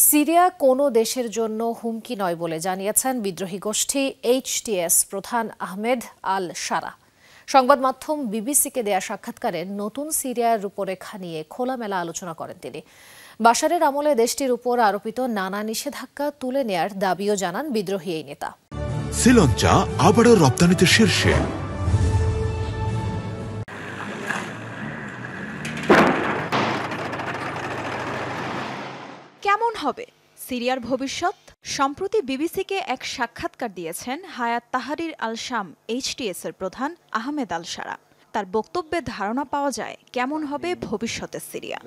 Syria কোনো দেশের জন্য হুমকি নয় বলে জানিয়েছেন বিদ্রোহী গোষ্ঠী এইচটিএস প্রধান আহমেদ আল শারা। সংবাদ মাধ্যম বিবিসিকে দেয়া সাক্ষাৎকারে নতুন সিরিয়ার রূপরেখা নিয়ে খোলামেলা আলোচনা করেন তিনি। বাশারের আমলে দেশটির উপর আরোপিত নানা নিষেধাজ্ঞা তুলে নেয়ার দাবিও জানান বিদ্রোহী এই নেতা। শ্রীলঙ্কা আবারও রপ্তানিতে শীর্ষে। কেমন হবে সিরিয়ার ভবিষ্যৎ? সম্প্রতি বিবিসিকে এক সাক্ষাৎকার দিয়েছেন হায়াত তাহরির আল শাম এইচটিএস এর প্রধান আহমেদ আল শারা। তার বক্তব্যে ধারণা পাওয়া যায় কেমন হবে ভবিষ্যতের সিরিয়া।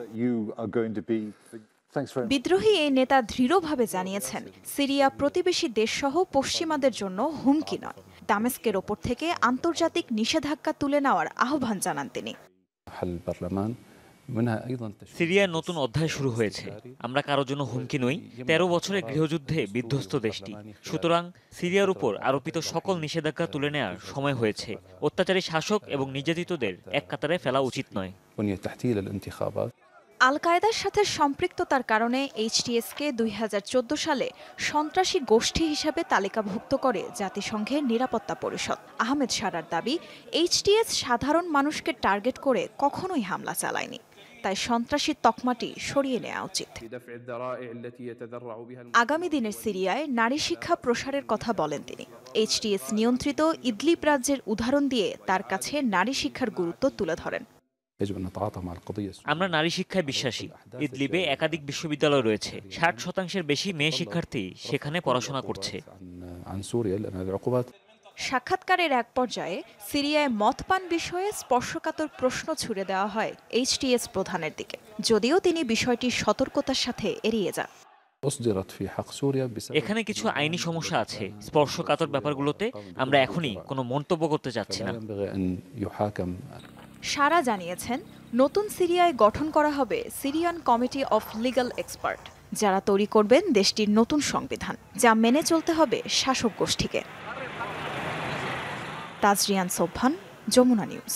বিদ্রোহী এই নেতা দৃঢ়ভাবে জানিয়েছেন, সিরিয়া প্রতিবেশী দেশসহ পশ্চিমাদের জন্য হুমকি নয়। দামেস্কের ওপর থেকে আন্তর্জাতিক নিষেধাজ্ঞা তুলে নেওয়ার আহ্বান জানান তিনি। সিরিয়ার নতুন অধ্যায় শুরু হয়েছে। আমরা কারোর জন্য হুমকি নই। ১৩ বছরের গৃহযুদ্ধে বিধ্বস্ত দেশটি। সুতরাং সিরিয়ার উপর আরোপিত সকল নিষেধাজ্ঞা তুলে নেওয়ার সময় হয়েছে। অত্যাচারী শাসক এবং নির্যাতিতদের এক কাতারে ফেলা উচিত নয়। আল কায়েদার সাথে সম্পৃক্ততার কারণে এইচটিএসকে ২০১৪ সালে সন্ত্রাসী গোষ্ঠী হিসাবে তালিকাভুক্ত করে জাতিসংঘের নিরাপত্তা পরিষদ। আহমেদ শারার দাবি, এইচটিএস সাধারণ মানুষকে টার্গেট করে কখনোই হামলা চালায়নি, তাই সন্ত্রাসী তকমাটি সরিয়ে নেওয়া উচিত। আগামী দিনের সিরিয়ায় নারী শিক্ষা প্রসারের কথা বলেন তিনি। এইচটিএস নিয়ন্ত্রিত ইদলিব রাজ্যের উদাহরণ দিয়ে তার কাছে নারী শিক্ষার গুরুত্ব তুলে ধরেন। আমরা নারী শিক্ষায় বিশ্বাসী। ইদলিবে একাধিক বিশ্ববিদ্যালয় রয়েছে। ৬০% বেশি মেয়ে শিক্ষার্থী সেখানে পড়াশোনা করছে। সাক্ষাৎকারের এক পর্যায়ে সিরিয়ায় মদ পান বিষয়ে স্পর্শকাতর প্রশ্ন ছুড়ে দেওয়া হয় এইচটিএস প্রধানের দিকে, যদিও তিনি বিষয়টি সতর্কতার সাথে এড়িয়ে যান। এখানে কিছু আইনি সমস্যা আছে। স্পর্শকাতর ব্যাপারগুলোতে আমরা এখনই কোনো মন্তব্য করতে চাচ্ছি না। শারা জানিয়েছেন, নতুন সিরিয়ায় গঠন করা হবে Syrian committee of legal expert, যারা তৈরি করবেন দেশটির নতুন সংবিধান, যা মেনে চলতে হবে শাসক গোষ্ঠীকে। তাজরিয়ান সোবহান, যমুনা নিউজ।